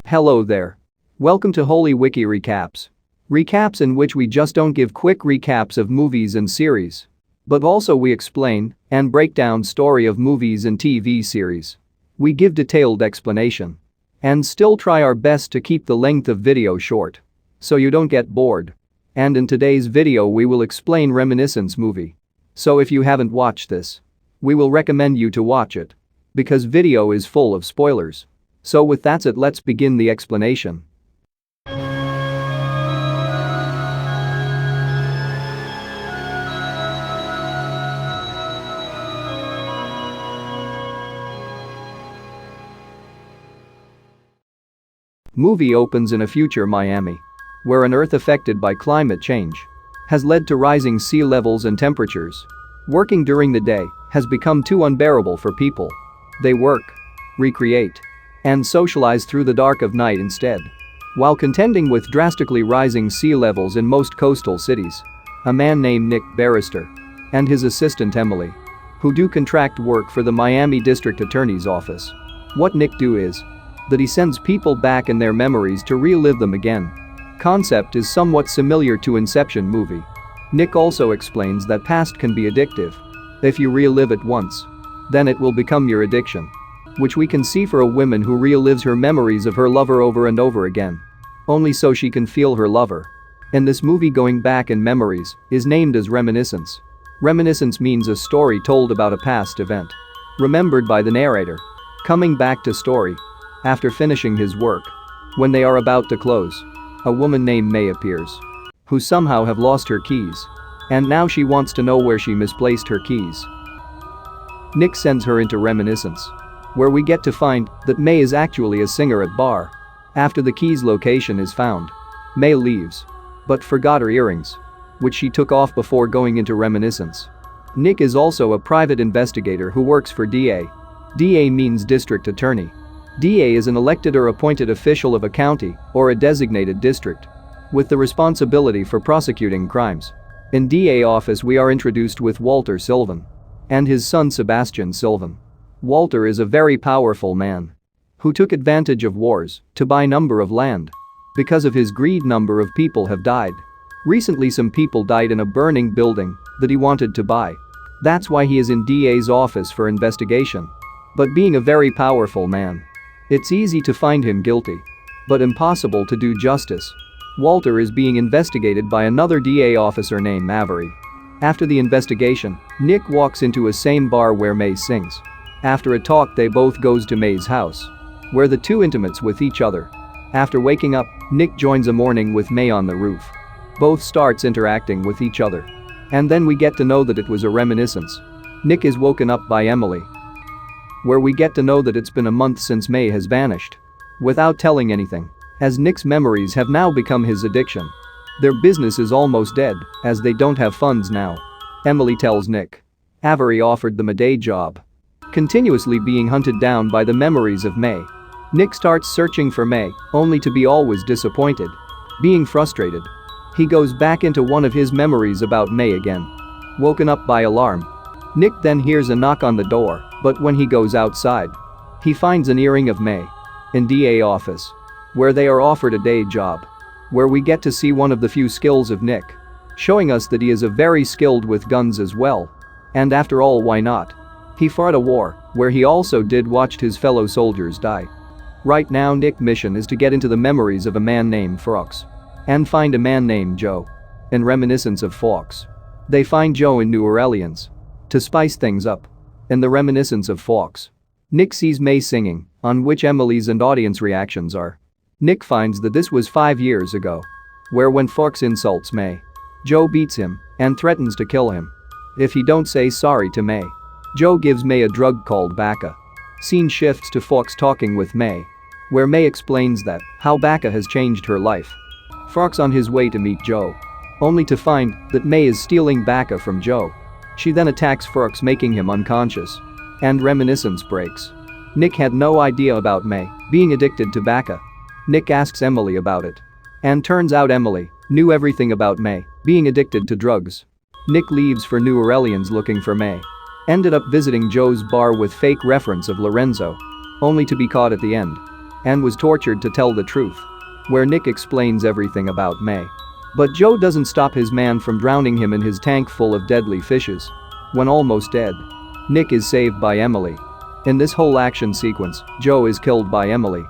Hello there. Welcome to HolyWiki Recaps. Recaps in which we just don't give quick recaps of movies and series. But also we explain and break down story of movies and TV series. We give detailed explanation. And still try our best to keep the length of video short. So you don't get bored. And in today's video we will explain Reminiscence movie. So if you haven't watched this, we will recommend you to watch it. Because video is full of spoilers. So with that said, let's begin the explanation. Movie opens in a future Miami, where an Earth affected by climate change has led to rising sea levels and temperatures. Working during the day has become too unbearable for people. They work, recreate, and socialize through the dark of night instead. While contending with drastically rising sea levels in most coastal cities, a man named Nick Barrister and his assistant Emily, who do contract work for the Miami District Attorney's Office. What Nick do is that he sends people back in their memories to relive them again. Concept is somewhat similar to Inception movie. Nick also explains that past can be addictive. If you relive it once, then it will become your addiction. Which we can see for a woman who relives her memories of her lover over and over again. Only so she can feel her lover. In this movie, going back in memories is named as Reminiscence. Reminiscence means a story told about a past event, remembered by the narrator, coming back to story after finishing his work. When they are about to close, a woman named May appears, who somehow have lost her keys. And now she wants to know where she misplaced her keys. Nick sends her into Reminiscence, where we get to find that May is actually a singer at bar. After the keys location is found, May leaves, but forgot her earrings, which she took off before going into Reminiscence. Nick is also a private investigator who works for DA. DA means district attorney. DA is an elected or appointed official of a county or a designated district with the responsibility for prosecuting crimes. In DA office we are introduced with Walter Sylvan and his son Sebastian Sylvan. Walter is a very powerful man who took advantage of wars to buy number of land. Because of his greed, number of people have died. Recently some people died in a burning building that he wanted to buy. That's why he is in DA's office for investigation. But being a very powerful man, it's easy to find him guilty, but impossible to do justice. Walter is being investigated by another DA officer named Avery. After the investigation, Nick walks into a same bar where May sings. After a talk they both goes to May's house, where the two intimates with each other. After waking up, Nick joins a morning with May on the roof. Both starts interacting with each other. And then we get to know that it was a reminiscence. Nick is woken up by Emily, where we get to know that it's been a month since May has vanished, without telling anything, as Nick's memories have now become his addiction. Their business is almost dead, as they don't have funds now. Emily tells Nick Avery offered them a day job, continuously being hunted down by the memories of May. Nick starts searching for May, only to be always disappointed. Being frustrated, he goes back into one of his memories about May again. Woken up by alarm, Nick then hears a knock on the door, but when he goes outside, he finds an earring of May in DA office, where they are offered a day job, where we get to see one of the few skills of Nick, showing us that he is a very skilled with guns as well. And after all, why not? He fought a war where he also did watched his fellow soldiers die. Right now Nick's mission is to get into the memories of a man named Fox and find a man named Joe. In Reminiscence of Fox, they find Joe in New Orleans to spice things up. In the Reminiscence of Fox, Nick sees May singing, on which Emily's and audience reactions are. Nick finds that this was 5 years ago, where when Fox insults May, Joe beats him and threatens to kill him if he don't say sorry to May. Joe gives May a drug called Bacca. Scene shifts to Fox talking with May, where May explains that how Bacca has changed her life. Fox on his way to meet Joe, only to find that May is stealing Bacca from Joe. She then attacks Fox, making him unconscious, and Reminiscence breaks. Nick had no idea about May being addicted to Bacca. Nick asks Emily about it, and turns out Emily knew everything about May being addicted to drugs. Nick leaves for New Orleans looking for May. Ended up visiting Joe's bar with fake reference of Lorenzo, only to be caught at the end. and was tortured to tell the truth. Where Nick explains everything about May. But Joe doesn't stop his man from drowning him in his tank full of deadly fishes. When almost dead, Nick is saved by Emily. In this whole action sequence, Joe is killed by Emily.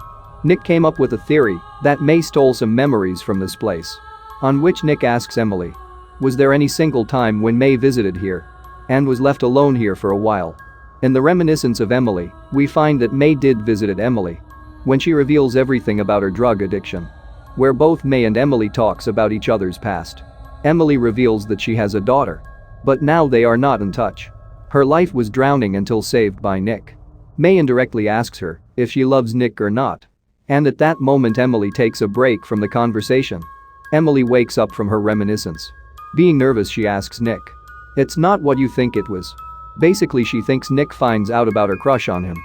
Nick came up with a theory that May stole some memories from this place. On which Nick asks Emily, was there any single time when May visited here and was left alone here for a while? In the reminiscence of Emily, we find that May did visit Emily when she reveals everything about her drug addiction. Where both May and Emily talks about each other's past. Emily reveals that she has a daughter. But now they are not in touch. Her life was drowning until saved by Nick. May indirectly asks her if she loves Nick or not. And at that moment Emily takes a break from the conversation. Emily wakes up from her reminiscence. Being nervous, she asks Nick, "It's not what you think it was." Basically, she thinks Nick finds out about her crush on him.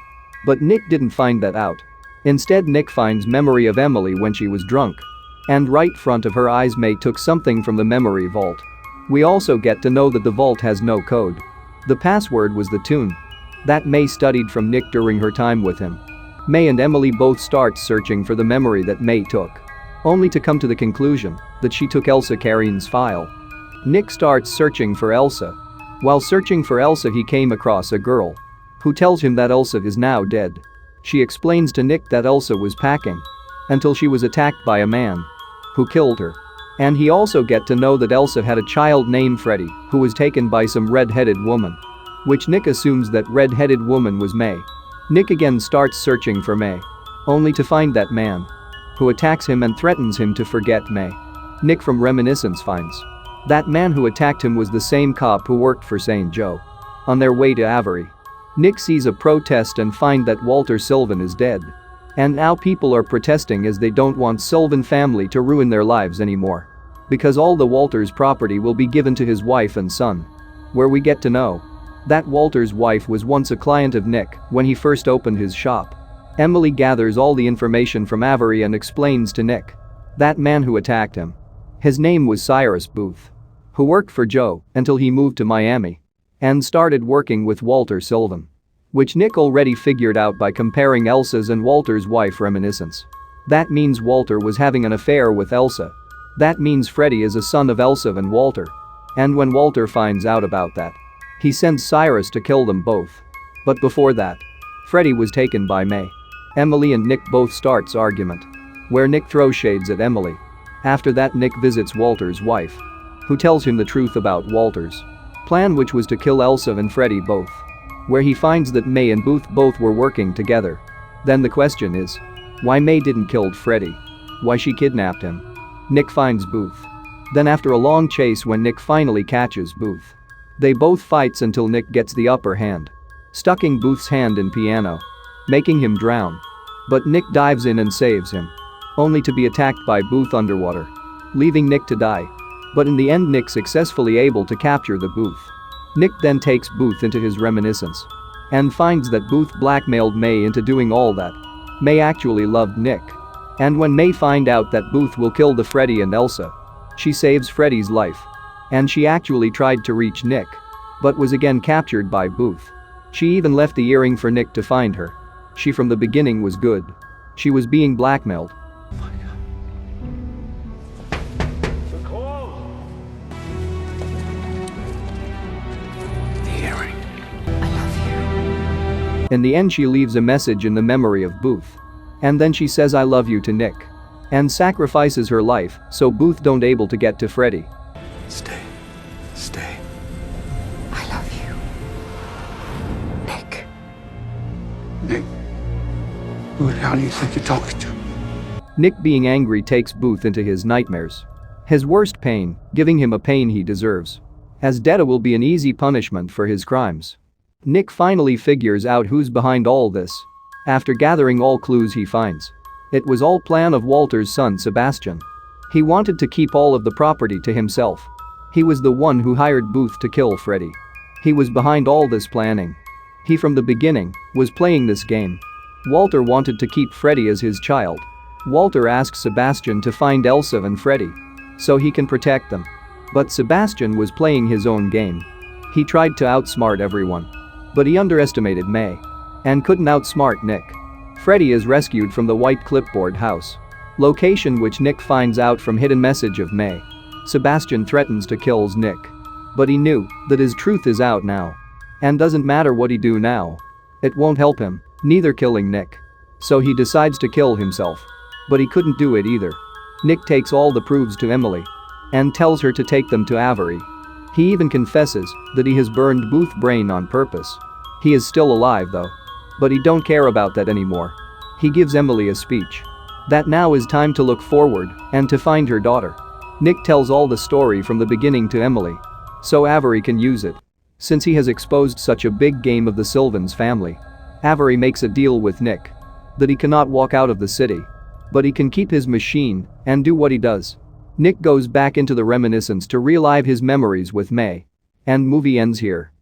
But Nick didn't find that out. Instead, Nick finds memory of Emily when she was drunk. And right front of her eyes, May took something from the memory vault. We also get to know that the vault has no code. The password was the tune that May studied from Nick during her time with him. May and Emily both start searching for the memory that May took, only to come to the conclusion that she took Elsa Karin's file. Nick starts searching for Elsa. While searching for Elsa, he came across a girl who tells him that Elsa is now dead. She explains to Nick that Elsa was packing until she was attacked by a man who killed her. And he also get to know that Elsa had a child named Freddy who was taken by some red-headed woman, which Nick assumes that red-headed woman was May. Nick again starts searching for May, only to find that man who attacks him and threatens him to forget May. Nick from Reminiscence finds that man who attacked him was the same cop who worked for St. Joe. On their way to Avery, Nick sees a protest and find that Walter Sylvan is dead. And now people are protesting as they don't want Sylvan family to ruin their lives anymore. Because all the Walter's property will be given to his wife and son. Where we get to know that Walter's wife was once a client of Nick when he first opened his shop. Emily gathers all the information from Avery and explains to Nick that man who attacked him. His name was Cyrus Booth, who worked for Joe until he moved to Miami and started working with Walter Sylvan, which Nick already figured out by comparing Elsa's and Walter's wife reminiscence. That means Walter was having an affair with Elsa. That means Freddy is a son of Elsa and Walter. And when Walter finds out about that, he sends Cyrus to kill them both. But before that, Freddy was taken by May. Emily and Nick both starts argument, where Nick throws shades at Emily. After that, Nick visits Walter's wife, who tells him the truth about Walter's plan, which was to kill Elsa and Freddy both. Where he finds that May and Booth both were working together. Then the question is, why May didn't kill Freddy? Why she kidnapped him? Nick finds Booth. Then after a long chase, when Nick finally catches Booth, they both fights until Nick gets the upper hand, stucking Booth's hand in piano, making him drown. But Nick dives in and saves him, only to be attacked by Booth underwater, leaving Nick to die. But in the end, Nick successfully able to capture the Booth. Nick then takes Booth into his reminiscence and finds that Booth blackmailed May into doing all that. May actually loved Nick. And when May find out that Booth will kill the Freddy and Elsa, she saves Freddy's life. And she actually tried to reach Nick, but was again captured by Booth. She even left the earring for Nick to find her. She from the beginning was good. She was being blackmailed. In the end, she leaves a message in the memory of Booth. And then she says "I love you" to Nick. And sacrifices her life so Booth don't able to get to Freddy. Stay. I love you. Nick. Nick, who the hell do you think you're talking to? Nick, being angry, takes Booth into his nightmares. His worst pain, giving him a pain he deserves, as Detta will be an easy punishment for his crimes. Nick finally figures out who's behind all this. After gathering all clues, he finds it was all plan of Walter's son Sebastian. He wanted to keep all of the property to himself. He was the one who hired Booth to kill Freddy. He was behind all this planning. He from the beginning was playing this game. Walter wanted to keep Freddy as his child. Walter asks Sebastian to find Elsa and Freddy so he can protect them. But Sebastian was playing his own game. He tried to outsmart everyone, but he underestimated May and couldn't outsmart Nick. Freddy is rescued from the white clipboard house. Location which Nick finds out from hidden message of May. Sebastian threatens to kill Nick. But he knew that his truth is out now. And doesn't matter what he do now. It won't help him, neither killing Nick. So he decides to kill himself. But he couldn't do it either. Nick takes all the proofs to Emily. And tells her to take them to Avery. He even confesses that he has burned Booth's brain on purpose. He is still alive though. But he don't care about that anymore. He gives Emily a speech. That now is time to look forward and to find her daughter. Nick tells all the story from the beginning to Emily. So Avery can use it. Since he has exposed such a big game of the Sylvans family. Avery makes a deal with Nick. That he cannot walk out of the city. But he can keep his machine and do what he does. Nick goes back into the Reminiscence to relive his memories with May. And movie ends here.